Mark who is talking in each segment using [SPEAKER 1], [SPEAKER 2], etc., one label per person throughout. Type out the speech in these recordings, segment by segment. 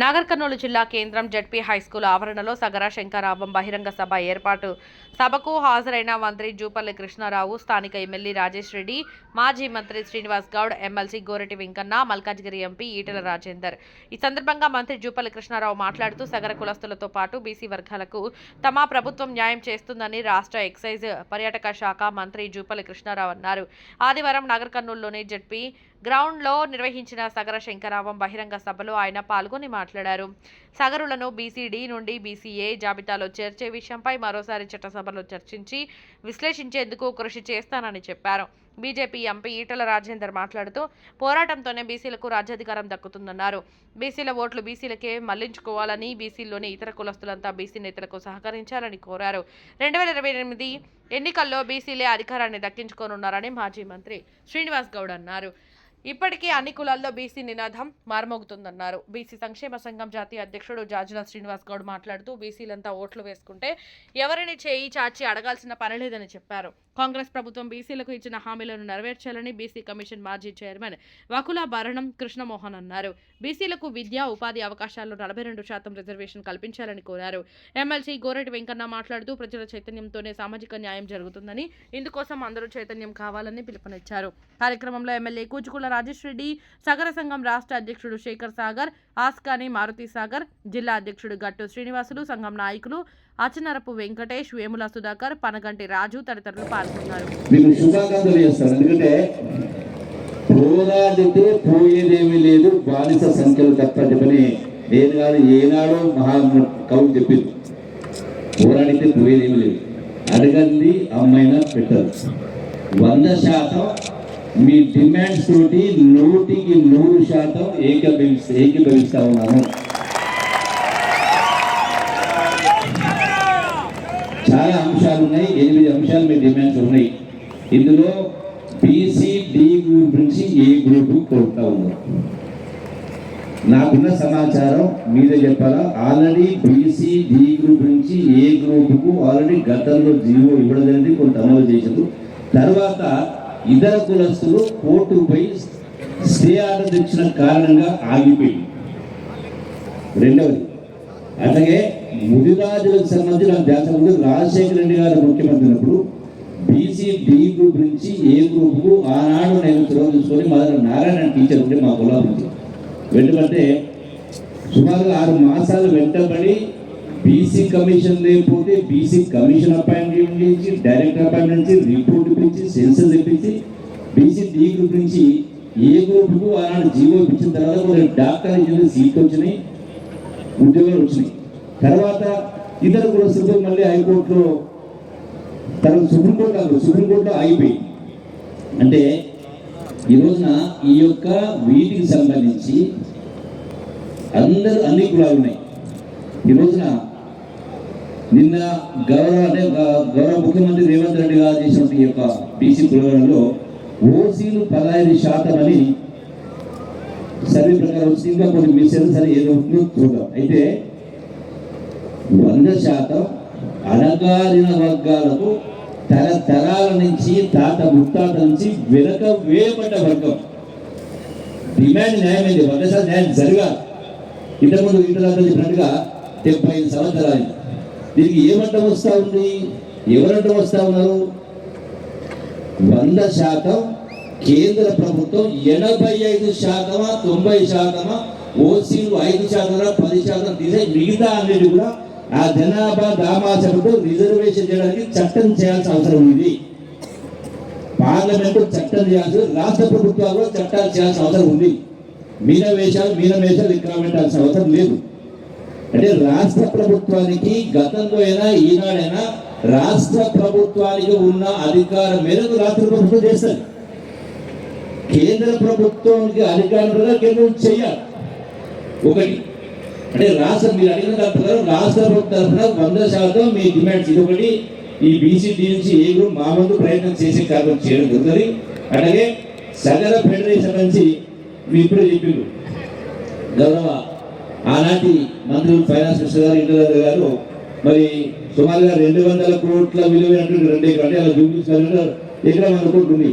[SPEAKER 1] నాగర్ కర్నూలు జిల్లా కేంద్రం ZP high school ఆవరణలో సగర శంకరావం బహిరంగ సభ ఏర్పాటు. సభకు హాజరైన మంత్రి జూపల్లి కృష్ణారావు, స్థానిక ఎమ్మెల్యే రాజేష్ రెడ్డి, మాజీ మంత్రి శ్రీనివాస్ గౌడ్, ఎమ్మెల్సీ గోరటి వెంకన్న, మల్కాజ్గిరి ఎంపీ ఈటెల రాజేందర్. ఈ సందర్భంగా మంత్రి జూపల్లి కృష్ణారావు మాట్లాడుతూ సగర కులస్తులతో పాటు బీసీ వర్గాలకు తమ ప్రభుత్వం న్యాయం చేస్తుందని రాష్ట్ర ఎక్సైజ్ పర్యాటక శాఖ మంత్రి జూపల్లి కృష్ణారావు అన్నారు. ఆదివారం నాగర్ కర్నూలులోని జడ్పీ గ్రౌండ్లో నిర్వహించిన సగర శంకరావం బహిరంగ సభలో ఆయన పాల్గొని మాట్లాడారు. సగరులను బీసీడీ నుండి బీసీఏ జాబితాలో చేర్చే విషయంపై మరోసారి చట్టసభలో చర్చించి విశ్లేషించేందుకు కృషి చేస్తానని చెప్పారు. బీజేపీ ఎంపీ ఈటెల రాజేందర్ మాట్లాడుతూ పోరాటంతోనే బీసీలకు రాజ్యాధికారం దక్కుతుందన్నారు. బీసీల ఓట్లు బీసీలకే మళ్లించుకోవాలని, బీసీల్లోని ఇతర కులస్తులంతా బీసీ నేతలకు సహకరించాలని కోరారు. 2028 ఎన్నికల్లో బీసీలే అధికారాన్ని దక్కించుకోనున్నారని మాజీ మంత్రి శ్రీనివాస్ గౌడ్ అన్నారు. ఇప్పటికే అన్ని కులాల్లో బీసీ నినాదం మార్మోగుతుందన్నారు. బీసీ సంక్షేమ సంఘం జాతీయ అధ్యక్షుడు జాజుల శ్రీనివాస్ గౌడ్ మాట్లాడుతూ బీసీలంతా ఓట్లు వేసుకుంటే ఎవరిని చేయి చాచి అడగాల్సిన పనిలేదని చెప్పారు. కాంగ్రెస్ ప్రభుత్వం బీసీలకు ఇచ్చిన హామీలను నెరవేర్చాలని బీసీ కమిషన్ మాజీ చైర్మన్ వకుల భరణం కృష్ణమోహన్ అన్నారు. బీసీలకు విద్యా ఉపాధి అవకాశాల్లో 42% రిజర్వేషన్ కల్పించాలని కోరారు. ఎమ్మెల్సీ గోరటి వెంకన్న మాట్లాడుతూ ప్రజల చైతన్యంతోనే సామాజిక న్యాయం జరుగుతుందని, ఇందుకోసం అందరూ చైతన్యం కావాలని పిలుపునిచ్చారు. కార్యక్రమంలో ఎమ్మెల్యే కూచుకుల రాజేష్ రెడ్డి, సగర సంఘం రాష్ట్ర అధ్యక్షుడు శేఖర్ సాగర్, ఆస్కాని మారుతి సాగర్, జిల్లా అధ్యక్షుడు గట్టు శ్రీనివాసులు, సంఘం నాయకులు అచనరపు వెంకటేష్, వేముల సుధాకర్, పనగంటి రాజు తదితరులు పాల్గొన్నారు.
[SPEAKER 2] పోరాడితే పోయేదేమీ లేదు, బానిస సంఖ్యలు తప్ప చెప్పని నేను కాదు, ఏనాడో కవులు చెప్పింది. పోరాడితే పోయేదేమీ లేదు, అడగండి అమ్మైనా పెట్టరు. 100% మీ డిమాండ్స్ తోటి 100% ఏకీభవిస్తా ఉన్నాను. చాలా అంశాలు ఉన్నాయి, 8 అంశాలు మీ డిమాండ్స్ ఉన్నాయి. ఇందులో బీసీ డి గ్రూప్ నుంచి ఏ గ్రూప్ కోరుతా ఉన్నారు. నాకున్న సమాచారం మీరే చెప్పాలా. ఆల్రెడీ బీసీ డి గ్రూప్ నుంచి ఏ గ్రూపుకు ఆల్రెడీ గతంలో జీవో ఇవ్వడం జరిగింది, కొంత అమలు చేశారు. తర్వాత ఇతర కులస్తులు కోర్టుపై స్టే ఆర్డర్ తెచ్చిన కారణంగా ఆగిపోయింది. రెండవది, అట్లాగే ముదిరాజులకు సంబంధించి నాకు ధ్యాస ఉంది. రాజశేఖర రెడ్డి గారు ముఖ్యమంత్రి ఉన్నప్పుడు బీసీ డి గ్రూప్ నుంచి ఏ గ్రూప్కు ఆనాడు నేను చొరవ తీసుకొని మొదలు నారాయణ టీచర్ ఉంటే మా కులం నుంచి వెంటబడితే సుమారు 6 మాసాలు వెంటబడి బీసీ కమిషన్ లేకపోతే బీసీ కమిషన్ అపాయింట్మెంట్ చేసి, డైరెక్టర్ అపాయింట్మెంట్ చేసి, రిపోర్ట్ ఇప్పించి, సెన్సస్ ఇప్పించి, బీసీ డి గ్రూప్ నుంచి ఏ గ్రూప్కు ఆనాడు జీవో ఇప్పించిన తర్వాత కొన్ని డాక్టర్ ఇంజనీర్ సీట్లు వచ్చినాయి, ఉద్యోగాలు వచ్చినాయి. తర్వాత ఇతర కులస్తులతో మళ్ళీ హైకోర్టులో, తర్వాత సుప్రీంకోర్టులో ఆగిపోయింది. అంటే ఈ రోజున ఈ యొక్క వీటికి సంబంధించి అన్ని కులాలు ఉన్నాయి. ఈ రోజున నిన్న గౌరవ ముఖ్యమంత్రి రేవంత్ రెడ్డి గారు చేసినటువంటి ఈ యొక్క బీసీ కులాలలో ఓసీలు 15% అని సర్వే ప్రకారం వస్తుంది. ఇంకా కొన్ని మిస్సెన్స్ అని ఏదో ఉందో చూద్దాం. అయితే 100% అణగారిన వర్గాలకు తరతరాల నుంచి, తాత ముత్తాత నుంచి వెనక వేయబడ్డ వర్గం. డిమాండ్ న్యాయమైంది, 100% న్యాయం జరగాలి. ఇంతకుముందు ఇంటర్లాగా చెప్పినట్టుగా 75 సంవత్సరాలు దీనికి ఏమంటం వస్తూ ఉంది, ఎవరంటం వస్తూ ఉన్నారు? 100% కేంద్ర ప్రభుత్వం 85%, 90% ఓసీలు 5%, 10% తీసే మిగతా అన్నిటి కూడా ఆ జనాభా దామాసంతో రిజర్వేషన్ చేయడానికి చట్టం చేయాల్సిన అవసరం ఉంది. పార్లమెంటు చట్టం చేయాల్సి, రాష్ట్ర ప్రభుత్వాలు చట్టాలు చేయాల్సిన అవసరం ఉంది. మీనవేషాలు ఇక్కడ పెట్టాల్సిన అవసరం లేదు. అంటే రాష్ట్ర ప్రభుత్వానికి గతంలో అయినా ఈనాడైనా రాష్ట్ర ప్రభుత్వానికి ఉన్న అధికారం మేరకు రాష్ట్ర ప్రభుత్వం చేస్తుంది. కేంద్ర ప్రభుత్వానికి అధికారం కేంద్రం చేయాలి. ఒకటి అంటే రాష్ట్రం మీరు అడిగిన ప్రకారం రాష్ట్ర ప్రభుత్వం తరఫున 100% మీ డిమాండ్స్ ఇదొకటి. ఈ బీసీడీ నుంచి ఏ గ్రూప్ మా ముందు ప్రయత్నం చేసే కార్యక్రమం చేయడం జరుగుతుంది. అలాగే సగర ఫెడరేషన్ నుంచి మీరు ఇప్పుడే చెప్పిండ్రు, గౌరవ ఆనాటి మంత్రులు ఫైనాన్స్ మినిస్టర్ గారు, ఇంటర్ గారు మరి సుమారుగా 200 కోట్ల విలువైనటువంటి 2 ఎకరాలు అలా చూపించాలంటే ఎకరం 100 కోట్లు ఉంది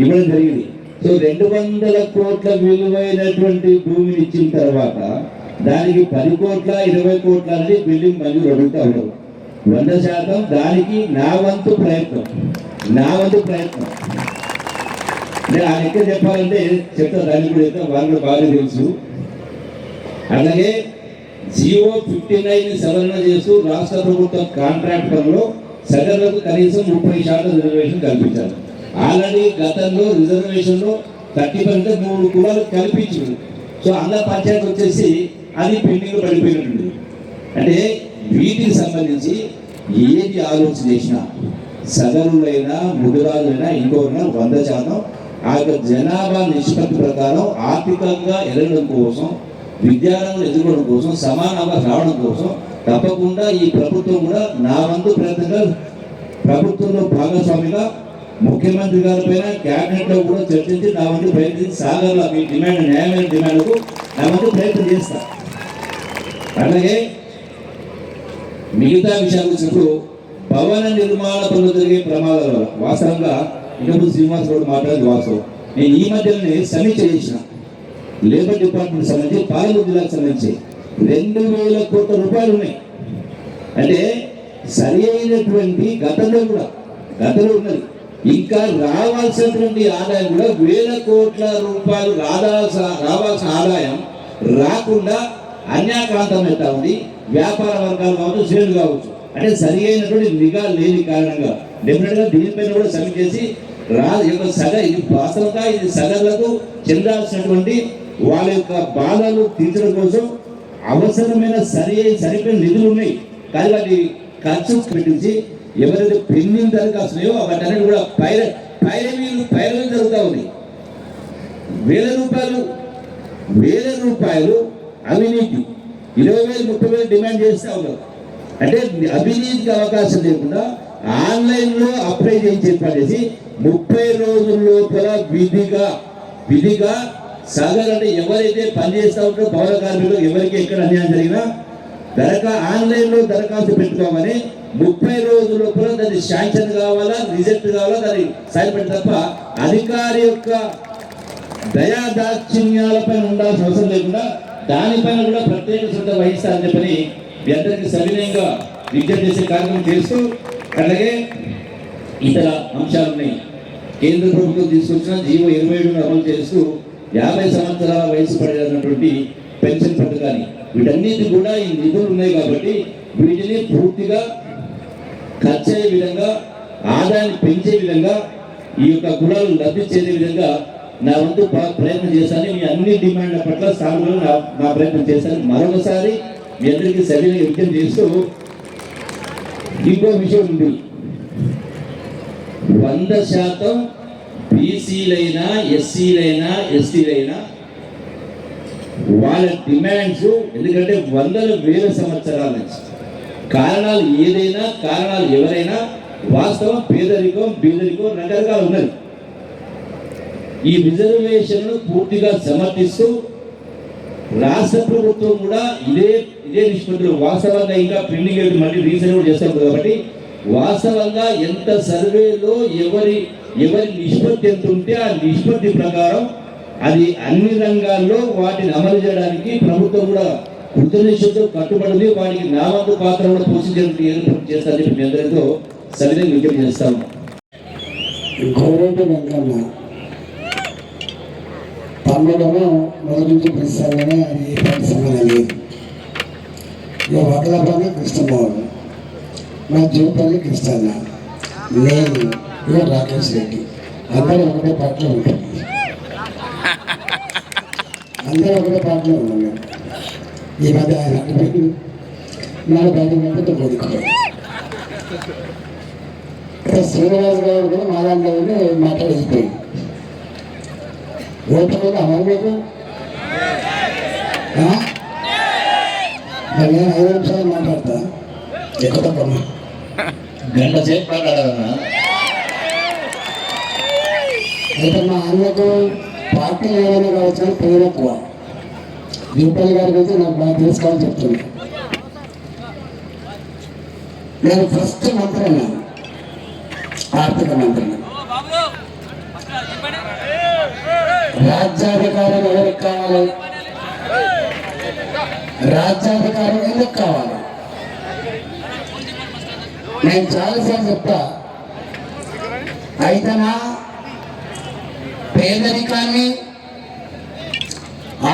[SPEAKER 2] ఇవ్వడం జరిగింది. సో 200 కోట్ల విలువైనటువంటి భూమిని ఇచ్చిన తర్వాత దానికి 10 కోట్ల 20 కోట్ల అనేది బిల్డింగ్ మంజూరు అడుగుతా ఉన్నారు. 100% దానికి నా వంతు ప్రయత్నం నేను ఆ లెక్క చెప్పాలంటే చెప్తా, దానికి కూడా చెప్తా, వాళ్ళు కూడా బాగా తెలుసు. అలాగే జియో 59 సవరణ చేస్తూ రాష్ట్ర ప్రభుత్వం కాంట్రాక్ట్ పనులు సగర్లకు కనీసం 30% రిజర్వేషన్ కల్పించారు. ఆల్రెడీ గతంలో రిజర్వేషన్లో 30% 3 కులాలు కల్పించింది. సో అందరి పంచాయతీ వచ్చేసి అది పెండింగ్ పడిపోయినట్టుంది. అంటే వీటికి సంబంధించి ఏది ఆలోచన చేసినా సగరులైనా ముదురాలైనా ఇంకోరైనా 100% ఆ యొక్క జనాభా నిష్పత్తి ప్రకారం ఆర్థికంగా ఎదగడం కోసం, విద్యారంగంలో ఎదుర్కోవడం కోసం, సమానంగా రావడం కోసం తప్పకుండా ఈ ప్రభుత్వం కూడా నా వంతు ప్రయత్నంగా ప్రభుత్వంలో భాగస్వామిగా ముఖ్యమంత్రి గారి పైన క్యాబినెట్లో కూడా చర్చించి నా వంతు ప్రయత్నించి సాగర్లో మీ డిమాండ్ న్యాయమైన డిమాండ్కు నా వంతు ప్రయత్నం చేస్తా. అలాగే మిగతా విషయాలు వచ్చినప్పుడు భవన నిర్మాణ పనులు జరిగే ప్రమాదాల వల్ల వాస్తవంగా ఇంతకుముందు శ్రీనివాస్ గౌడ్ మాట్లాడేది వాస్తవం. నేను ఈ మధ్యలోనే సమీక్ష చేసిన లేబర్ డిపార్ట్మెంట్ సంబంధించి పాలమూరు జిల్లాకు సంబంధించి 2,000 కోట్ల రూపాయలు ఉన్నాయి. అంటే సరి అయినటువంటి గతంలో ఉన్నది, ఇంకా రావాల్సినటువంటి ఆదాయం కూడా 1,000 కోట్ల రూపాయలు రావాల్సిన ఆదాయం రాకుండా అన్యాక్రాంతం అవుతా ఉంది. వ్యాపార వర్గాలు కావచ్చు, శ్రేణులు కావచ్చు. అంటే సరి అయినటువంటి నిఘా లేని కారణంగా డెఫినెట్గా దీనిపైన కూడా సమీక్ష చేసి ఇది వాస్తవంగా ఇది సగర్లకు చెందాల్సినటువంటి వాళ్ళ యొక్క బాధలు తీర్చడం కోసం అవసరమైన సరిపోయిన నిధులు ఉన్నాయి. కానీ వాటి ఖర్చు పెట్టించి ఎవరైతే పెండింగ్ దరఖాస్తున్నాయో వాటన్నిటి కూడా పైరవీలు జరుగుతూ ఉంది. 1,000 రూపాయలు అవినీతి, 20,000 30,000 డిమాండ్ చేస్తూ ఉన్నారు. అంటే అవినీతికి అవకాశం లేకుండా ఆన్లైన్లో అప్లై చేసి చెప్పేసి 30 రోజుల లోపల విధిగా సగర్ అంటే ఎవరైతే పనిచేస్తూ ఉంటారో పౌర కార్మికులు ఎవరికి ఎక్కడ అన్యాయం జరిగినా ఆన్లైన్లో దరఖాస్తు పెట్టుకోమని 30 రోజుల లోపల దాన్ని శాంక్షన్ కావాలా, రిజెక్ట్ కావాలా, దాన్ని సైన్ పెట్టి తప్ప అధికారి యొక్క దయాదాక్షిణ్యాలపైన ఉండాల్సిన అవసరం లేకుండా దానిపైన కూడా ప్రత్యేక శ్రద్ధ వహిస్తారని చెప్పని మీ అందరికీ సవినయంగా విజ్ఞప్తి చేసే కార్యక్రమం చేస్తూ, అలాగే ఇతర అంశాలు ఉన్నాయి. కేంద్ర ప్రభుత్వం తీసుకొచ్చిన జీవో 27 అమలు చేస్తూ 50 సంవత్సరాల వయసు పడినటువంటి పెన్షన్ పథకాన్ని వీటన్నిటి కూడా ఈ నిధులు ఉన్నాయి కాబట్టి వీటిని పూర్తిగా ఖర్చు అయ్యే విధంగా, ఆదాయాన్ని పెంచే విధంగా, ఈ యొక్క కులాలు లబ్ధి చేసే విధంగా నా వంతు ప్రయత్నం చేశాను. మీ అన్ని డిమాండ్ల పట్ల సాగులో నా ప్రయత్నం చేశాను. మరొకసారి మీ అందరికీ సరైన విజ్ఞప్తి చేస్తూ ఇంకో విషయం ఉంది. 100% బీసీలైనా, ఎస్సీలైనా, ఎస్టీలైనా వాళ్ళ డిమాండ్స్, ఎందుకంటే 100,000 సంవత్సరాల నుంచి కారణాలు ఏదైనా, కారణాలు ఎవరైనా, వాస్తవం పేదరికం రకరకాలు ఉన్నది. ఈ రిజర్వేషన్ను పూర్తిగా సమర్థిస్తూ రాష్ట్ర ప్రభుత్వం కూడా ఇదే నిష్పత్తిలో వాస్తవంగా ఇంకా పెండింగ్ మళ్ళీ రీసర్వ్ చేస్తాం కాబట్టి వాస్తవంగా ఎంత సర్వేలో ఎవరి నిష్పత్తి ఎంత ఉంటే ఆ నిష్పత్తి ప్రకారం అది అన్ని రంగాల్లో వాటిని అమలు చేయడానికి ప్రభుత్వం కూడా కృతనిశ్చయంతో కట్టుబడి వాటికి నా వంతు పాత్ర కూడా పోషించడానికి ఏర్పాటు చేస్తారని మీ అందరితో సవినయంగా విజ్ఞప్తి చేస్తాము.
[SPEAKER 3] తమ్ముడము మొదటి నుంచి పిలుస్తామని అది ఏ సంబంధం లేదు. ఇక వకలపల్లి కృష్ణమోహన్, మా జీవపల్లి కృష్ణన్న, నేను ఇక రాకేష్ రెడ్డి, అందరూ ఒకటే పార్టీలో ఉంటాం. ఉన్నాం. ఈ మధ్య ఆయన అడ్డుపెట్టి నాకు బయట కోరుకోవాలి. శ్రీనివాస్ గారు కూడా మా దాంట్లో మాట్లాడిపోయింది. ఓటు అమలు మీకు నేను 5 నిమిషాలు మాట్లాడతా, ఎక్కువ తక్కువ
[SPEAKER 2] గంట సేపు మాట్లాడాలన్నా.
[SPEAKER 3] అయితే మా అన్నకు పార్టీలు ఏమైనా కావచ్చు కానీ పేరు ఎక్కువ. దీపాలి గారికి అయితే నాకు బాగా తీసుకోవాలని చెప్తుంది. నేను ఫస్ట్ మంత్రి అన్నాను, ఆర్థిక మంత్రిని. రాజ్యాధికారం ఎవరికి కావాలి? రాజ్యాధికారం ఎందుకు కావాలి? నేను చాలాసార్లు చెప్తా, అయితేనా పేదరికాన్ని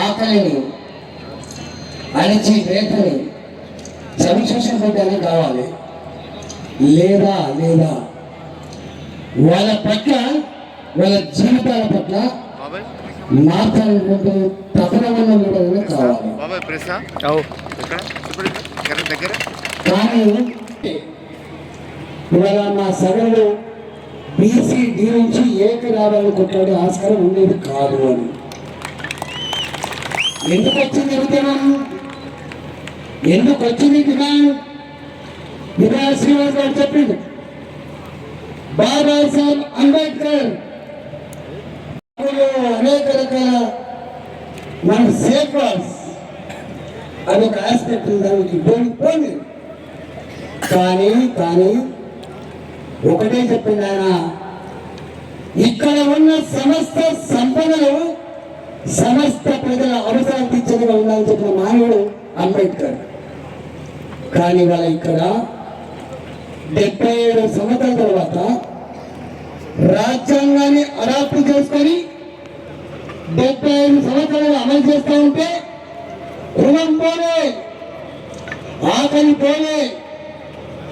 [SPEAKER 3] ఆకలిని అణిచి రేపుని సంరక్షించడానికి కావాలి, లేదా లేదా వాళ్ళ పట్ల వాళ్ళ జీవితాల పట్ల మార్చాలనుకుంటూ తపన కూడా కావాలి. కానీ ఇవాళ మా సగలు బీసీ డి నుంచి ఏకరావాలను కొట్లాడే ఆస్కారం ఉండేది కాదు అని ఎందుకు వచ్చింది ఉద్యమం? ఎందుకు వచ్చింది డిమాండ్? వినాయక శ్రీనివాస్ గారు చెప్పింది, బాబాసాహెబ్ అంబేద్కర్ అనేక రకాల మన సేఫ్ వర్డ్స్ అదొక ఆస్పెక్ట్ దానికి పోయింది. కానీ కానీ ఒకటే చెప్పింది ఆయన, ఇక్కడ ఉన్న సమస్త సంపదలు సమస్త ప్రజల అవసరాలు తీర్చేదిగా ఉండాలని చెప్పిన మానవుడు అంబేద్కర్. కానీ వాళ్ళ ఇక్కడ 77 సంవత్సరాల తర్వాత రాజ్యాంగాన్ని అడాప్ట్ చేసుకొని 75 సంవత్సరాలు అమలు చేస్తూ ఉంటే రుణం పోలే, ఆకలి పోలే,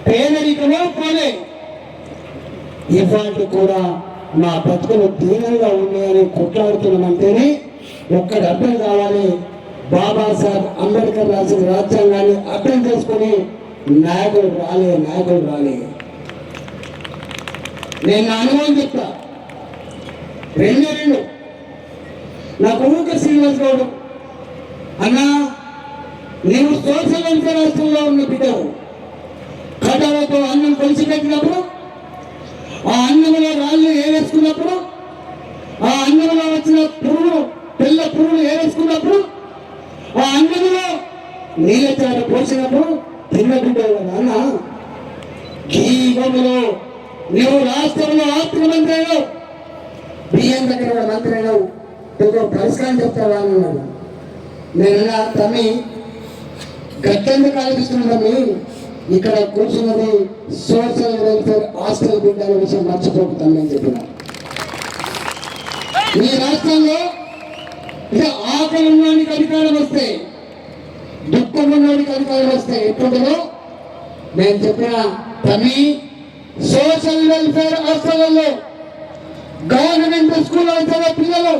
[SPEAKER 3] పేదరికమే పోలే, ఇవాళ కూడా మా బతుకులు దీనంగా ఉన్నాయని కొట్లాడుతున్నామంటేనే ఒక్కటి అర్థం కావాలి, బాబాసాహెబ్ అంబేద్కర్ రాసిన రాజ్యాంగాన్ని అర్థం చేసుకుని నాయకుడు రాలే. నేను నా అనుభవం చెప్తా. 2 నాకు ఊక శ్రీనివాస్ గౌడ్ అన్నా, నీవు సోషల్ వెల్ఫేర్ రాష్ట్రంలో ఉన్న బిడ్డవు, కటాలతో అన్నం కలిసి పెట్టినప్పుడు, ఆ అన్నంలో రాళ్ళు ఏరేసుకున్నప్పుడు, ఆ అన్నంలో వచ్చిన పిల్ల పురుగులు ఏరేసుకున్నప్పుడు, ఆ అన్నంలో నీళ్ళచార పోసినప్పుడు తిన్న బిడ్డవు నాన్న. ఈ యుగంలో నువ్వు రాష్ట్రంలో ఆర్థిక మంత్రి అయినావు, బియ్యం దగ్గర కూడా మంత్రి అయినావు, పరిష్కారం చెప్తావా అన్నాడు. నేను తమ్మి గట్టెందుకు ఆలోచిస్తున్నాను, ఇక్కడ కూర్చున్నది సోషల్ వెల్ఫేర్ హాస్టల్ బిడ్డ అనే విషయం మర్చిపోతాను అని చెప్పిన. ఈ రాష్ట్రంలో ఇక ఆకలి ఉన్నవాడికి అధికారం వస్తే, దుఃఖం ఉన్నవాడికి అధికారం వస్తే ఎప్పుడో నేను చెప్పిన తమ్మి, సోషల్ వెల్ఫేర్ హాస్టల్లో గవర్నమెంట్ స్కూల్లో చదివే పిల్లలు,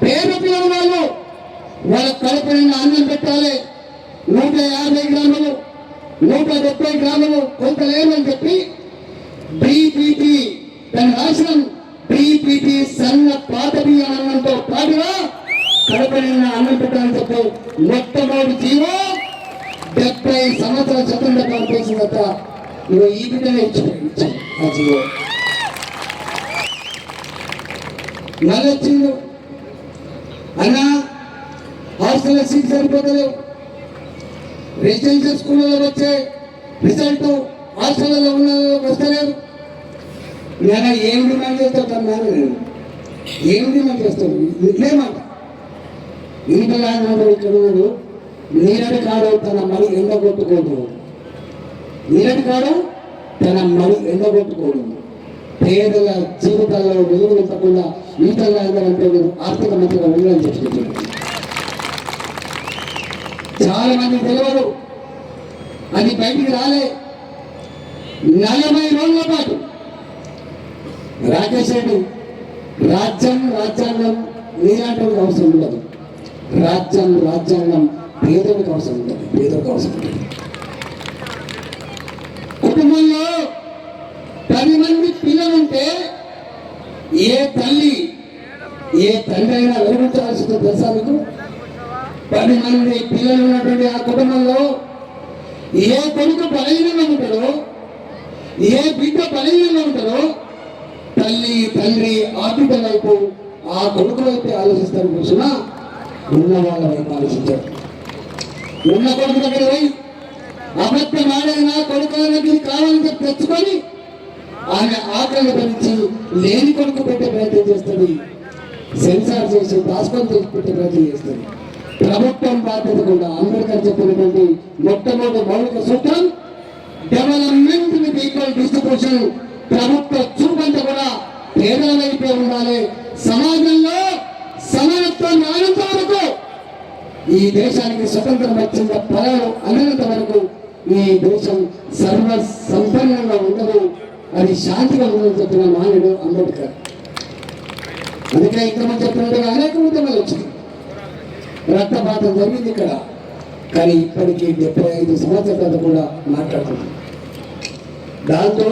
[SPEAKER 3] పేద పిల్లలు వాళ్ళ కడుపు నిండా అన్నం పెట్టాలి, 150 గ్రాములు 170 గ్రాములు కొంత లేదని చెప్పి బీపీటీ దాని రాష్ట్రం బీపీటీ సన్న పాత బియ్యం అన్నంతో పాటుగా కడుపు నిండా అన్నం పెట్టాలని చెప్పి మొట్టమొదటి జీవో 70 సంవత్సరాల స్వతంత్ర చేసిన తర్వాత నువ్వు ఈ బిడ్డనే ఇచ్చి ఆ జీవో నల్లొచ్చిండు అన్నా, హాస్టల్లో సీట్ సరిపోతలేవు, రెసిడెన్షియల్ స్కూళ్ళలో వచ్చే రిజల్ట్ హాస్టల్లో ఉన్న వస్తలేవు. నేను ఏం డిమాండ్ చేస్తాను, నేను ఏం డిమాండ్ చేస్తాను ఇట్లేమాట ఇంట్లో ఇక్కడ ఉన్నాడు, నీరటి కాడు తన మని ఎండగొట్టుకోడు, నీరటి కాడు తన మని ఎండగొట్టుకోడు, పేదల జీవితాల్లో వెలుగు నింపకుండా ఈతల్లో అంటే ఆర్థిక మంత్రిగా ఉండాలని చెప్తున్నాడు. చాలా మంది తెలియదు, అది బయటికి రాలే. 40 రోజుల పాటు రాకేష్ రెడ్డి రాజ్యాంగం నీలాంటి అవసరం ఉండదు, రాజ్యాంగం పేదలకు అవసరం ఉంటుంది. కుటుంబంలో 10 మంది పిల్లలుంటే ఏ తల్లి ఏ తండ్రి అయినా వెలుగుంచాల్సి తెలుసా మీకు? 10 మంది పిల్లలు ఉన్నటువంటి ఆ కుటుంబంలో ఏ కొడుకు బలహీనంగా ఉంటాడో, ఏ బిడ్డ బలహీనంగా ఉంటాడో తల్లి తండ్రి ఆ బిడ్డ వైపు ఆ కొడుకు వైపు ఆలోచిస్తారు కూర్చున్నా, ఉన్న వాళ్ళ వైపు ఆలోచించారు. ఉన్న కొడుకు దగ్గర పోయి అబద్ధం ఆడైనా కొడుకు కావాలని చెప్పి తెచ్చుకొని ఆమె ఆకలి భరించి లేని కొడుకు పెట్టే ప్రయత్నం చేస్తుంది, సెన్సార్ చేసి దాచుకొని పెట్టే ప్రయత్నం చేస్తుంది. ప్రభుత్వం బాధ్యత కూడా అంబేద్కర్ చెప్పినటువంటి మొట్టమొదటి మౌలిక సూత్రం డెవలప్మెంట్ విత్ ఈక్వల్ డిస్ట్రిబ్యూషన్. ప్రభుత్వ చూపంతా కూడా పేదల వైపే ఉండాలి. సమాజంలో సమానత్వం రానంత వరకు, ఈ దేశానికి స్వతంత్రం వచ్చిన ఫలాలు అనేంత వరకు ఈ దేశం సర్వ సంపన్నంగా ఉండదు, అది శాంతిగా ఉండదని చెప్పిన మానవుడు అంబేద్కర్. అందుకే ఇంతమంది చెప్పినట్టుగా అనేక ఉద్యమాలు వచ్చింది, రక్తపాతం జరిగింది ఇక్కడ. కానీ ఇప్పటికీ 75 సంవత్సరాల కూడా మాట్లాడుతున్నాం. దాంతో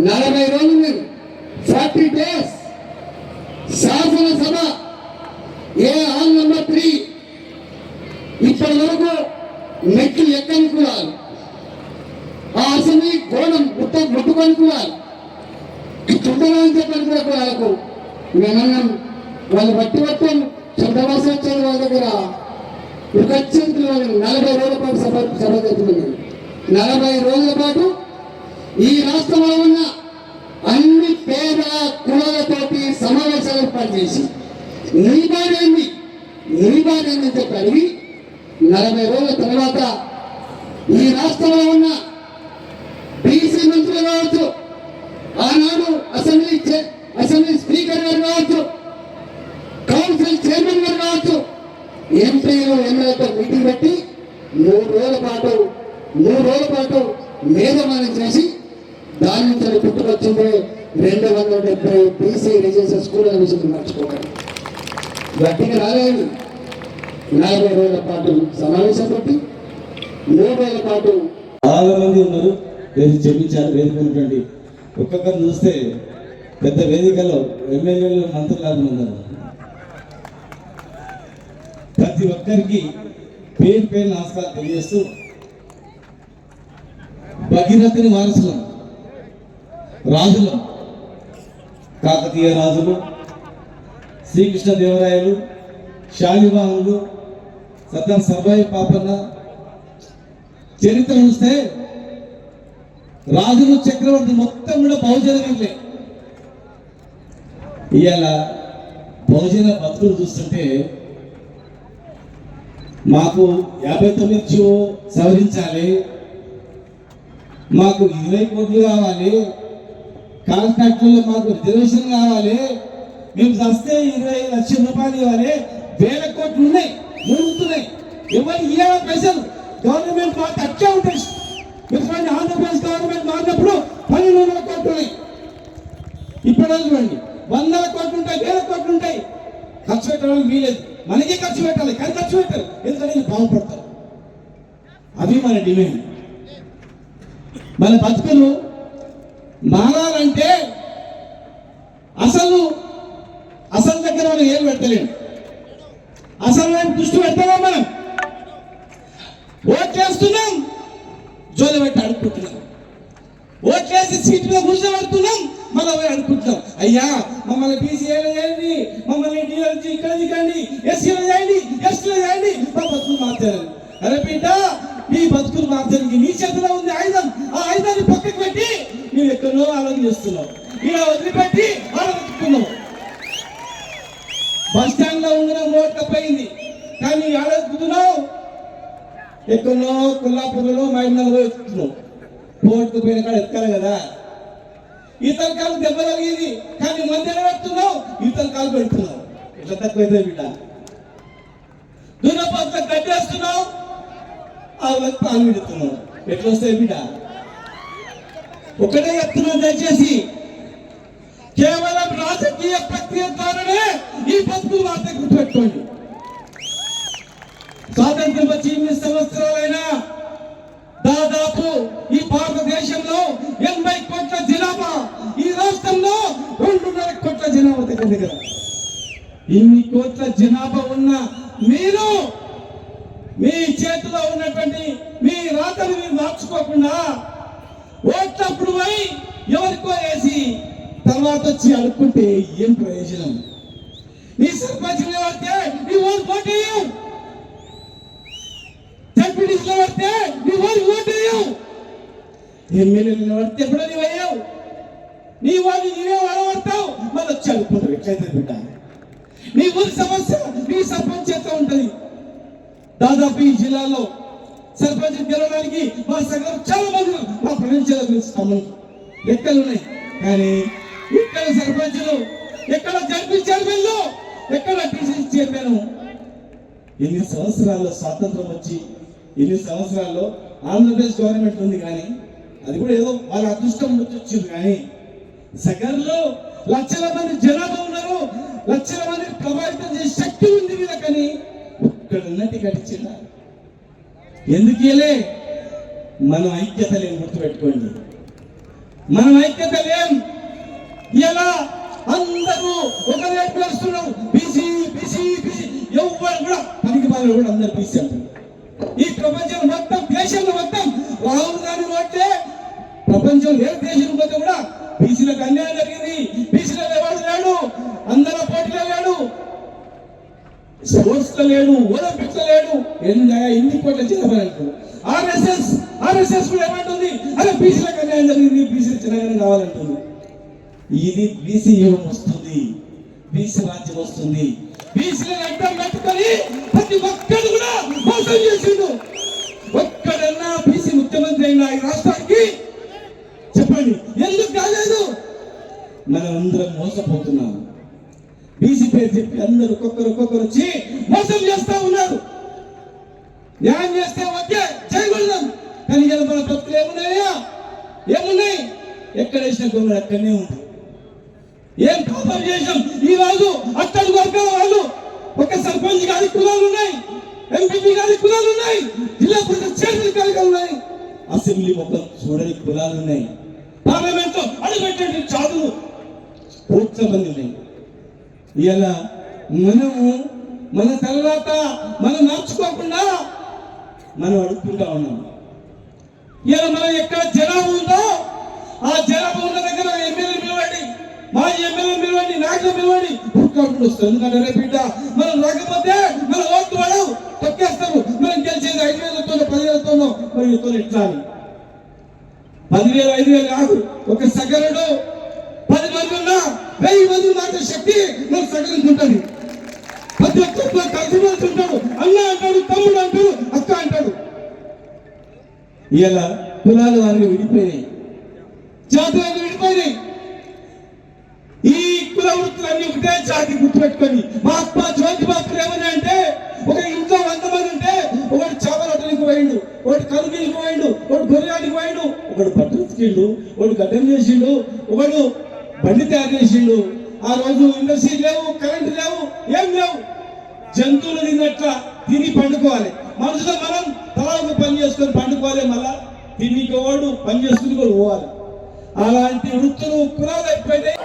[SPEAKER 3] 40 రోజులు నేను 40 days శాసనసభ హాల్ నెంబర్ 3 ఇప్పటి వరకు మెట్లు ఎక్కని కూడా ఆ అసెంబ్లీ గోడం ముట్టుకొని కూడా చుట్టమని చెప్పని కూడా వాళ్ళకు మేమన్నాం. వాళ్ళు బట్టి చంద్రబాసు వచ్చారు వాళ్ళ దగ్గర. వచ్చింది 40 రోజుల పాటు సభ జరుగుతుంది. 40 రోజుల పాటు ఈ రాష్ట్రంలో ఉన్న అన్ని పేద కులాలతోటి సమావేశాలు ఏర్పాటు చేసి నీ బాధేంది చెప్పి అడిగి 40 రోజుల తర్వాత ఈ రాష్ట్రంలో ఉన్న బీసీ మంత్రులు కావచ్చు, ఆనాడు అసెంబ్లీ స్పీకర్ గారు కావచ్చు, కౌన్సిల్ చైర్మన్ గారు కావచ్చు, ఎంపీలు ఎమ్మెల్యేతో మీటింగ్ పెట్టి 3 రోజుల పాటు మేధమానం చేసి దాని నుంచి పుట్టుకొచ్చింది 270 బీసీ రెసిడెన్షియల్ స్కూల్ అనే విషయం మర్చిపోకండి. గట్టిగా రాలేదు. 40 రోజుల పాటు సమావేశం పెట్టి 3 రోజుల పాటు
[SPEAKER 4] చాలా మంది ఉన్నారు. చెప్పించారు వేదిక ఉన్నటువంటి ఒక్కొక్కరు చూస్తే పెద్ద వేదికలో ఎమ్మెల్యేలు మంత్రులు ఉన్నారు. ప్రతి ఒక్కరికి పేరు నమస్కారం తెలియజేస్తూ, భగీరథుని వారసులం, రాజులు, కాకతీయ రాజులు, శ్రీకృష్ణదేవరాయలు, శాలివాహనులు, సతం సర్వాయి పాపన్న చరిత్ర చూస్తే రాజులు చక్రవర్తి మొత్తం కూడా బహుజనులే. ఇవాళ బహుజన బతుకులు చూస్తుంటే మాకు 59 సవరించాలి, మాకు 20 కోట్లు కావాలి, కాంట్రాక్టుల్లో మాకు రిజర్వేషన్ కావాలి, మేము చస్తే 20 లక్షల రూపాయలు ఇవ్వాలి, 1000 కోట్లు ఉన్నాయి, మూడుతున్నాయి. ఎవరు ఇవ్వాలి పైసలు? గవర్నమెంట్ మాకు అట్లే ఉంటాయి. ఎందుకంటే ఆంధ్రప్రదేశ్ గవర్నమెంట్ మారినప్పుడు 1200 కోట్లు ఉన్నాయి. ఇప్పుడు చూడండి, 100 కోట్లు ఉంటాయి, 1000 కోట్లు ఉంటాయి. ఖర్చు పెట్టడానికి వీలేదు. మనకే ఖర్చు పెట్టాలి, కానీ ఖర్చు పెట్టారు. ఎందుకంటే బాగుపడతారు. అది మన డిమాండ్. మన బతుకులు మారాలంటే అసలు దగ్గర మనం ఏం పెట్టలేము. అసలు వైపు దృష్టి పెడతామా? మనం ఓట్లేస్తున్నాం, జోలు పెట్టి అడుక్కుంటున్నాం. ఓట్లేసి సీట్లో కూర్చోబెడుతున్నాం, మళ్ళీ పోయి అడుక్కుంటున్నాం. అయ్యా మమ్మల్ని బీసీఏలో చేయండి, మమ్మల్ని డీఎల్జీ ఇక్కడ దిగండి, ఎస్సీలో చేయండి, ఎస్టీలో చేయండి, మా బతుకులు మార్చారండి. అరే బిడ్డ, నీ బతుకులు మార్చడానికి నీ చేతిలో ఉంది ఆయుధం. ఆ ఆయుధాన్ని పక్కకు పెట్టి నువ్వు ఎక్కడో ఆలోచన చేస్తున్నావు, ఇలా వదిలిపెట్టి ఆలోచిస్తున్నావు. బస్ స్టాండ్ లో ఉన్న రోడ్ తప్పయింది, కానీ ఆలోచిస్తున్నావు. ఎక్కడో కొల్లాపూర్లో మైండ్లో ఎత్తుతున్నావు. పోర్టుకు పోయిన కాడ ఎత్తాలి కదా. ఇతర కాలు దెబ్బ కలిగింది, కానీ మధ్యలో పెడుతున్నావు, ఇతర కాలు పెడుతున్నావు. ఇట్లా తక్కువైతే బిడ్డ. దున్నపోతుల కట్టేస్తున్నావు, ఆవులకు పాలు పెడుతున్నావు. ఎట్లా వస్తాయి బిడ్డ? ఒకటే చెప్తున్నావు, దయచేసి కేవలం రాజకీయ ప్రక్రియ ద్వారానే ఈ బతుకు వార్త గుర్తుపెట్టుకోండి. స్వాతంత్రం వచ్చి 8 సంవత్సరాలైనా దాదాపు ఈ భారతదేశంలో 80 కోట్ల జనాభా, ఈ రాష్ట్రంలో 2.5 కోట్ల జనాభా దగ్గర. ఇన్ని కోట్ల జనాభా ఉన్న మీరు మీ చేతిలో ఉన్నటువంటి మీ రాతను మీరు మార్చుకోకుండా ఓట్లప్పుడు పోయి ఎవరికో వేసి తర్వాత వచ్చి అనుకుంటే ఏం ప్రయోజనం? నీ సర్పంచ్ నిలబడితే నీ ఓటు ఓటేయవు, జడ్పీటీసీ నిలబడితే నీ ఓటేయవు, ఎమ్మెల్యే నిలబడితే ఎప్పుడో నీవు అయ్యావు. నీ వాళ్ళు నీవే వాడబడతావు, మళ్ళీ వచ్చి అనుకుంటారు. ఎట్లయితే బిడ్డ, నీ ఊరి సమస్య నీ సర్పంచ్ చేత ఉంటుంది. దాదాపు ఈ జిల్లాలో సర్పంచ్ గెలవడానికి మా సంఘం చాలా మంది మా ప్రపంచాల గురించి సంబంధం లెక్కలు ఉన్నాయి. కానీ ఇక్కడ సర్పంచులు, ఎక్కడ జడ్పీ చైర్మన్లు, ఎక్కడ టీసీసీ చైర్మన్, ఎన్ని సంవత్సరాల్లో స్వాతంత్రం వచ్చి ఎన్ని సంవత్సరాల్లో ఆంధ్రప్రదేశ్ గవర్నమెంట్ ఉంది, కానీ అది కూడా ఏదో వాళ్ళ అదృష్టం వచ్చింది. కానీ సగర్లో లక్షల మంది జనాభా ఉన్నారు, లక్షల మంది ప్రభావితం చేసే శక్తి ఉంది వీళ్ళ, కానీ ఒక్కడ ఉన్నట్టు కట్టించిందా? ఎందుకు మనం ఐక్యత లేని గుర్తుపెట్టుకోండి, మనం ఐక్యత లేం. ఇలా అందరూ ఒక రేపు వేస్తున్నారు, బీసీ బీసీ బీసీ, ఎవరు కూడా పనికి బాగా కూడా అందరు బీసీ అంటారు. ఈ ప్రపంచం మొత్తం, దేశంలో మొత్తం రాహుల్ గాంధీ ఓట్లే ప్రపంచం ఏ దేశం పోతే కూడా బీసీలకు అన్యాయం జరిగింది, బీసీలకు ఎవరు లేడు, అందరూ పోటీలో లేడు, స్పోర్ట్స్ లో లేడు, ఒలింపిక్స్ లో లేడు, ఎన్ని కోట్ల చేయాలంటారు. ఆర్ఎస్ఎస్ కూడా ఏమంటుంది, అదే బీసీలకు అన్యాయం జరిగింది, బీసీలు చిన్నగానే కావాలంటుంది. ఇది బీసీ యుగం వస్తుంది, బీసీ రాజ్యం వస్తుంది. బీసీలను అడ్డం పెట్టుకొని ప్రతి ఒక్కరు కూడా మోసం చేసిండు. ఒక్కడన్నా బీసీ ముఖ్యమంత్రి అయినా ఈ రాష్ట్రానికి చెప్పండి, ఎందుకు కాలేదు? మనం అందరం మోసపోతున్నాము. బీసీ పేరు చెప్పి అందరూ ఒక్కొక్కరు వచ్చి మోసం చేస్తా ఉన్నారు. న్యాయం చేస్తే ఓకే చేయకూడదాం, కానీ ఇలా మన భక్తులు ఏమున్నాయి? ఎక్కడ వేసిన గొంగళి అక్కడనే ఉంది. ఏం పాపం చేసాం? ఈ రోజు అట్టడు వర్గాల వాళ్ళు ఒక సర్పంచ్ గారి కులాలు ఉన్నాయి, ఎంపీపీ గారి కులాలు ఉన్నాయి, జిల్లా పరిషత్ చైర్మన్ గారి ఉన్నాయి, అసెంబ్లీ మొత్తం చూడని కులాలు ఉన్నాయి, పార్లమెంట్ లో అడుగుపెట్టే చాదులు కోట్ల మంది ఉన్నాయి. ఇలా మనము మన తర్వాత మనం మార్చుకోకుండా మనం అడుగుతుంటా ఉన్నాం. ఇలా మనం ఎక్కడ జనాభా ఉందో ఆ జనాభా ఉన్న దగ్గర ఎమ్మెల్యే పిలవండి, మాజీ ఎమ్మెల్యే పిలవండి, నాయకులు పిలవండి, ఊరుకోకుండా వస్తారు. ఎందుకంటే రేపు బిడ్డ మనం రాకపోతే మన ఓట్లు పడవు, తొక్కేస్తారు. మనం గెలిచేది 5,000తోనో 10,000తోనో మరి ఎట్లా అని 10,000 5,000 కాదు. ఒక సగరుడు 10 మంది ఉన్నా 1000 మంది మాత్రం శక్తి మన సగరునికి ఉంటుంది. ప్రతి ఒక్కరు కలిసి ఉంటాడు, అన్న అంటాడు, తమ్ముడు అంటాడు, అక్క అంటాడు. ఇలా కులాలు వారిని విడిపోయినాయి, జాతులు విడిపోయినాయి. ఈ కుల వృత్తులన్నీ ఒకటే జాతి గుర్తుపెట్టుకొని మహాత్మా జ్యోతిబాపు ఏమని అంటే, ఒక ఇంట్లో 100 మంది ఉంటే ఒకటి చేపల హోటల్కి పోయిండు, ఒకటి కలుగుకి పోయిండు, ఒకటి గొర్రెడికి పోయిండు, ఒకటి బట్టలు ఉతికిండు, ఒకటి గడ్డం చేసిండు, ఒకడు బండి తయారు చేసిండు. ఆ రోజు ఇండస్ట్రీ లేవు, కరెంటు లేవు, ఏం లేవు. జంతువులు తిన్నట్ల తిని పండుకోవాలి. మనుషులు మనం తలకు పని చేసుకొని పండుకోవాలి, మళ్ళా తిన్నికి వాడు పని చేసుకుని కూడా పోవాలి. అలాంటి వృత్తులు కులాలు అయిపోయినాయి.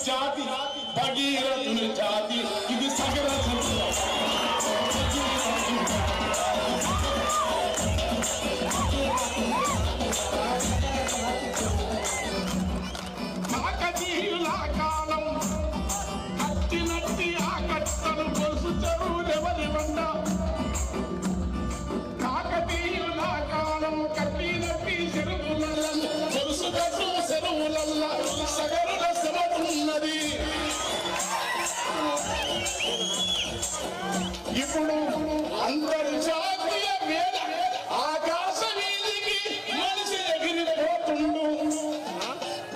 [SPEAKER 5] జాతి భగీరథుల జాతి ఇది సగర కాకతీయుల కాలం కత్తినట్టి ఆ కట్టలు గొలుసు చెరువులెవరి వండ. కాకతీయుల కాలం కత్తినట్టి చెరువులల్ల గొలుసు కట్టు చెరువులల్ల సగరుల ఉన్నది ఇప్పుడు అంతర్జాతీయ వేద ఆకాశ వీధికి మనిషి ఎగిరిపోతుండు.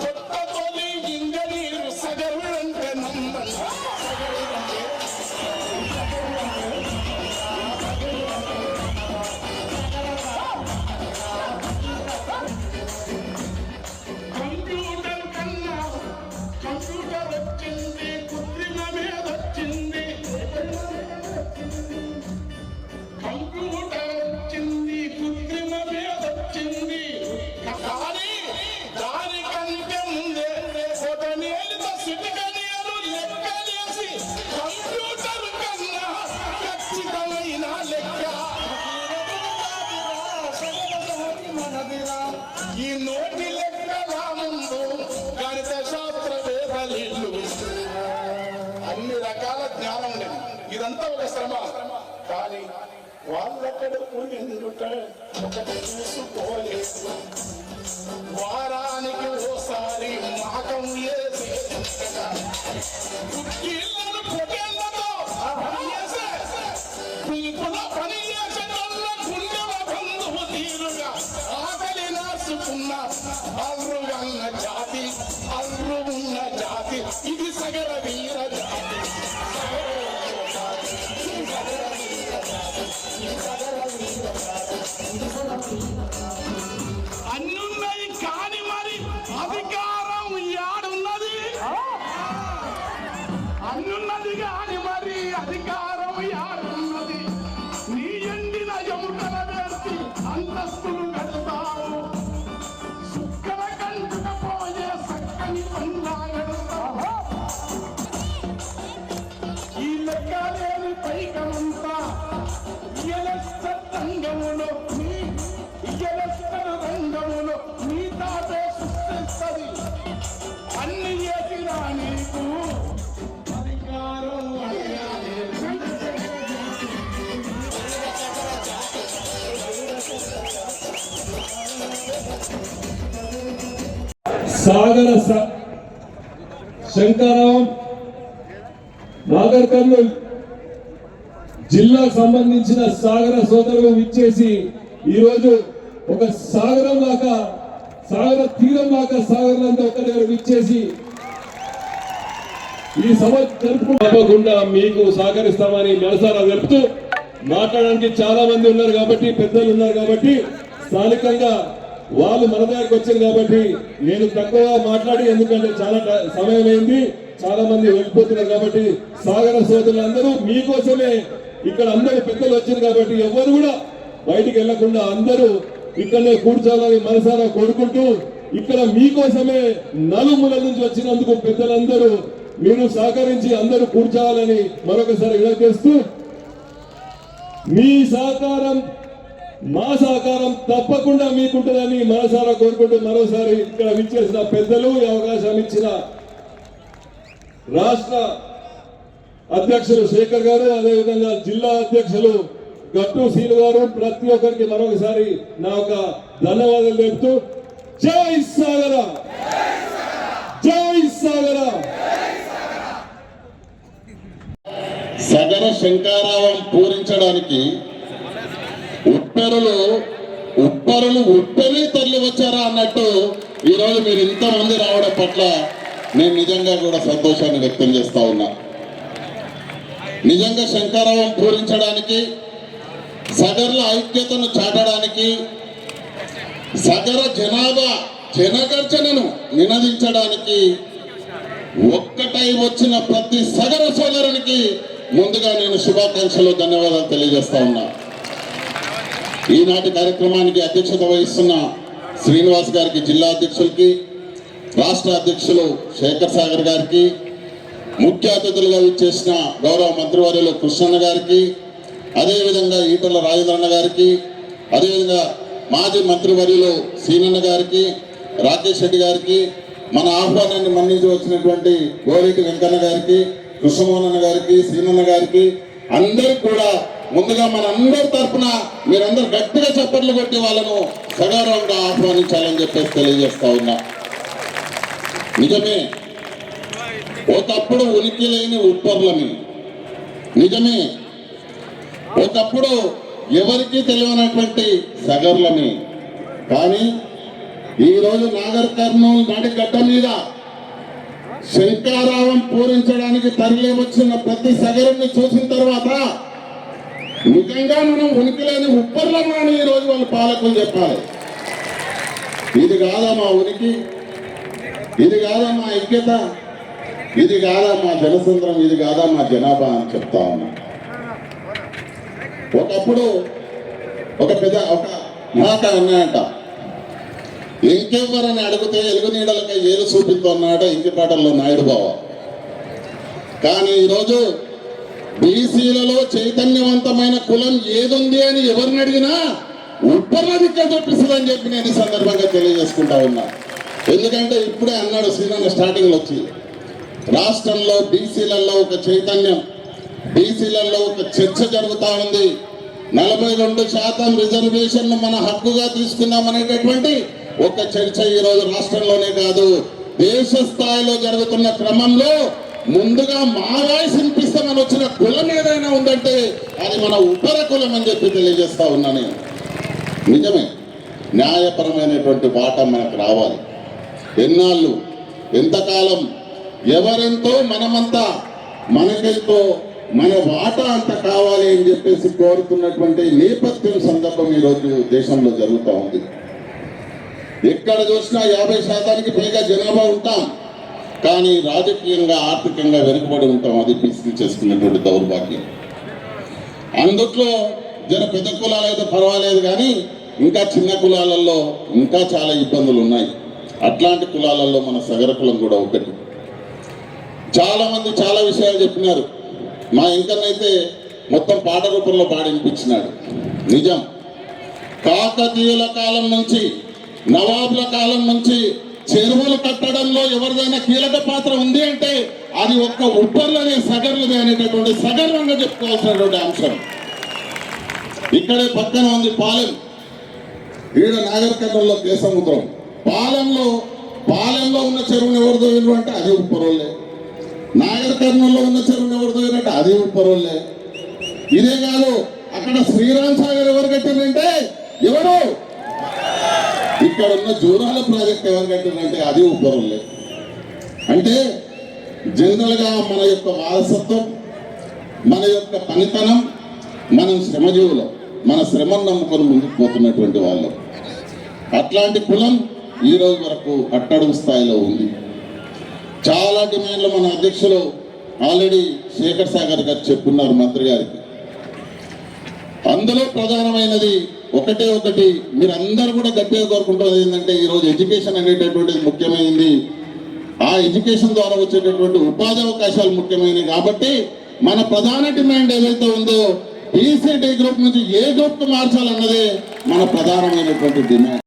[SPEAKER 5] కొత్త తొలి ఇంజనీరు సగరుడంటే నమ్మండి. కంప్యూటర్ కన్నా కంప్యూటర్ వచ్చింది, కృత్రిమ మీద వచ్చింది. కంప్యూటర్ వచ్చింది, కృత్రిమ మీద వచ్చింది. కానీ దానికంటే ముందే పొదనేలితో సిటికనేలు లెక్కలేసి కంప్యూటర్ కన్నా ఖచ్చితమైన లెక్క ఈ నోటి లెక్కల ముందు గణిత శాస్త్ర వేదలీళ్ళు అన్ని రకాల జ్ఞానం లేదు. ఇదంతా ఒక శ్రమ. కానీ వాళ్ళక్కడ ఎందుకు ఒకటి చూసుకోలేదు. వారానికి ఓసారి మాకం వేసి కుక్కీళ్ళను పొగేళ్లతో కుంకుల పని చేసేటల్ల గుండెల బంధువు తీరుగా ఆకలి నాసుకున్న అల్రుగన్న జాతి, అల్రు ఉన్న జాతి ఇది సగర వీర జాతి. అన్నున్నది కాని మరి అధికారం యాడున్నది? అన్నున్నది కాని మరి అధికారం యాడున్నది? నీ ఎండిన ఎముకల వేసి అంతస్తులు కడతావు, సుక్కల కంటుకపోయే సక్కని పండాగడతావు. ఈ లెక్కలేని పైకమంతా రంగములో రంగములో నీ తాటే సృష్టిస్తుంది. అన్ని చేసినా నీకు అధికారం
[SPEAKER 4] సాగర శంకరరావు నాగర్ కర్నూల్ జిల్లాకు సంబంధించిన సాగర సోదరులు ఇచ్చేసి ఈరోజు ఒక సాగరం లాగా, సాగర తీరం లాగా సాగర్లంతా ఒక దగ్గర ఇచ్చేసి ఈ సభ తప్పకుండా మీకు సహకరిస్తామని మనసారా తెలుపుతూ, మాట్లాడడానికి చాలా మంది ఉన్నారు కాబట్టి, పెద్దలు ఉన్నారు కాబట్టి, స్థానికంగా వాళ్ళు మన దగ్గరకు వచ్చారు కాబట్టి నేను తక్కువగా మాట్లాడి, ఎందుకంటే చాలా సమయం అయింది, చాలా మంది వెళ్ళిపోతున్నారు కాబట్టి సాగర సోదరులందరూ మీకోసమే ఇక్కడ అందరూ పెద్దలు వచ్చారు కాబట్టి ఎవరు కూడా బయటికి వెళ్లకుండా అందరూ ఇక్కడనే కూర్చోవాలని మనసారా కోరుకుంటూ, ఇక్కడ మీకోసమే నలుమూల నుంచి వచ్చినందుకు పెద్దలందరూ మీరు సహకరించి అందరూ కూర్చోవాలని మరొకసారి విజ్ఞప్తిస్తూ, మీ సహకారం మా సహకారం తప్పకుండా మీకుంటుందని మనసారా కోరుకుంటూ మరోసారి ఇక్కడ విచ్చేసిన పెద్దలు ఈ అవకాశం ఇచ్చిన రాష్ట్ర అధ్యక్షులు శేఖర్ గారు, అదేవిధంగా జిల్లా అధ్యక్షులు గట్టు సీలు గారు, ప్రతి ఒక్కరికి మరొకసారి నా ఒక ధన్యవాదాలు తెలుపుతూ, జై సాగర, జై సాగర.
[SPEAKER 6] సగర శంకారావం పూరించడానికి ఉప్పరులు ఉప్పరి తరలి వచ్చారా అన్నట్టు ఈరోజు మీరు ఇంతమంది రావడం పట్ల నేను నిజంగా కూడా సంతోషాన్ని వ్యక్తం చేస్తా ఉన్నా. నిజంగా శంకారావం పూరించడానికి, సగర్ల ఐక్యతను చాటడానికి, సగర జనాభా జనగర్జనను నినదించడానికి ఒక్కటై వచ్చిన ప్రతి సగర సోదరునికి ముందుగా నేను శుభాకాంక్షలు, ధన్యవాదాలు తెలియజేస్తా ఉన్నా. ఈనాటి కార్యక్రమానికి అధ్యక్షత వహిస్తున్న శ్రీనివాస్ గారికి, జిల్లా అధ్యక్షులకి, రాష్ట్ర అధ్యక్షులు శేఖర్ సాగర్ గారికి, ముఖ్య అతిథులుగా ఇచ్చేసిన గౌరవ మంత్రివర్యులు కృష్ణన్న గారికి, అదేవిధంగా ఈటల రాజేంద్రన్న గారికి, అదేవిధంగా మాజీ మంత్రివర్యులు సీనన్న గారికి, రాకేష్ రెడ్డి గారికి, మన ఆహ్వానాన్ని మన్నించి వచ్చినటువంటి గోరెడ్డి వెంకన్న గారికి, కృష్ణమోహన్ గారికి, సీనన్న గారికి, అందరికి కూడా ముందుగా మన అందరి తరఫున మీరందరూ గట్టిగా చప్పట్లు కొట్టి వాళ్ళను సగౌరవంగా ఆహ్వానించాలని చెప్పేసి తెలియజేస్తా ఉన్నా. నిజమే, ఒకప్పుడు ఉనికి లేని ఉప్పర్లని, నిజమే ఒకప్పుడు ఎవరికి తెలియనటువంటి సగర్లని, కానీ ఈరోజు నాగర్ కర్నూలు నడిగడ్డ మీద శంకారావం పూరించడానికి తరలి వచ్చిన ప్రతి సగరుని చూసిన తర్వాత నిజంగా మనం ఉనికి లేని ఉప్పర్లమా అని ఈరోజు వాళ్ళ పాలకులు చెప్పాలి. ఇది కాదా మా ఉనికి, ఇది కాదా మా ఐక్యత, ఇది కాదా మా జనసంద్రం, ఇది కాదా మా జనాభా అని చెప్తా ఉన్నా. ఒకప్పుడు ఒక మాట అన్నాయంట, ఇంకెవ్వరని అడిగితే ఎలుగు నీడలకై ఏలు చూపిస్తున్నాడ ఇంకిపాటల్లో నాయుడు బావ. కానీ ఈరోజు బీసీలలో చైతన్యవంతమైన కులం ఏదుంది అని ఎవరిని అడిగినా ఉప్పర్ల దిక్క చూపిస్తుందని చెప్పి నేను ఈ సందర్భంగా తెలియజేసుకుంటా ఉన్నా. ఎందుకంటే ఇప్పుడే అన్నాడు శ్రీనన్న స్టార్టింగ్లో వచ్చి, రాష్ట్రంలో బీసీలలో ఒక చైతన్యం, బీసీలలో ఒక చర్చ జరుగుతూ ఉంది. 42% రిజర్వేషన్ను మన హక్కుగా తీసుకుందామనేటటువంటి ఒక చర్చ ఈరోజు రాష్ట్రంలోనే కాదు దేశ స్థాయిలో జరుగుతున్న క్రమంలో ముందుగా మా వాయిస్ వినిపిస్తామని వచ్చిన కులం ఏదైనా ఉందంటే అది మన ఉపర కులం అని చెప్పి తెలియజేస్తా ఉన్నా నేను. నిజమే, న్యాయపరమైనటువంటి వాటా మనకు రావాలి. ఎన్నాళ్ళు, ఎంతకాలం, ఎవరెంతో మనమంతా, మనకెంతో మన వాటా అంత కావాలి అని చెప్పేసి కోరుతున్నటువంటి నేపథ్యం సందర్భం ఈరోజు దేశంలో జరుగుతూ ఉంది. ఎక్కడ చూసినా 50% పైగా జనాభా ఉంటాం, కానీ రాజకీయంగా ఆర్థికంగా వెనుకబడి ఉంటాం. అది బీసీ చేసుకున్నటువంటి దౌర్భాగ్యం. అందుట్లో పెద్ద కులాలు అయితే పర్వాలేదు, కానీ ఇంకా చిన్న కులాలలో ఇంకా చాలా ఇబ్బందులు ఉన్నాయి. అట్లాంటి కులాలలో మన సగర కులం కూడా ఒకటి. చాలా మంది చాలా విషయాలు చెప్పినారు. మా ఇంకనైతే మొత్తం పాట రూపంలో పాడినిపించినాడు. నిజం, కాకతీయుల కాలం నుంచి, నవాబుల కాలం నుంచి చెరువులు కట్టడంలో ఎవరిదైనా కీలక పాత్ర ఉంది అంటే అది ఒక్క ఉప్పర్లనే సగర్లదే అనేటటువంటి సగర్వంగా చెప్పుకోవాల్సినటువంటి అంశం. ఇక్కడే పక్కన ఉంది పాలెం, ఈడ నాగర్ కర్నూలులో కేసముద్రం. పాలెంలో ఉన్న చెరువుని ఎవరు తోయినరు అంటే అది ఉప్పరోళ్ళే. నాగర్ కర్నూలులో ఉన్న చెరువుని ఎవరు తోయినట్టు అది ఉప్పరోళ్ళే. ఇదే కాదు, అక్కడ శ్రీరామ్ సాగర్ ఎవరు కట్టిందంటే ఎవరు, ఇక్కడ ఉన్న జూరాల ప్రాజెక్ట్ ఎవరు కట్టిందంటే అది ఉప్పరోళ్ళే. అంటే జనరల్గా మన యొక్క వారసత్వం, మన యొక్క పనితనం, మనం శ్రమజీవులం, మన శ్రమను నమ్ముకొని ముందుకు పోతున్నటువంటి వాళ్ళం. అట్లాంటి కులం ఈ రోజు వరకు అట్టడుగు స్థాయిలో ఉంది. చాలా డిమాండ్లు మన అధ్యక్షులు ఆల్రెడీ శేఖర్ సాగర్ గారు చెప్పున్నారు మంత్రి గారికి. అందులో ప్రధానమైనది ఒకటి మీరందరూ కూడా గట్టిగా కోరుకుంటున్నది ఏంటంటే ఈరోజు ఎడ్యుకేషన్ అనేటటువంటిది ముఖ్యమైనది. ఆ ఎడ్యుకేషన్ ద్వారా వచ్చేటటువంటి ఉపాధి అవకాశాలు ముఖ్యమైనవి. కాబట్టి మన ప్రధాన డిమాండ్ ఏదైతే ఉందో బీసీ గ్రూప్ నుంచి ఏ గ్రూప్కు మార్చాలన్నదే మన ప్రధానమైనటువంటి డిమాండ్.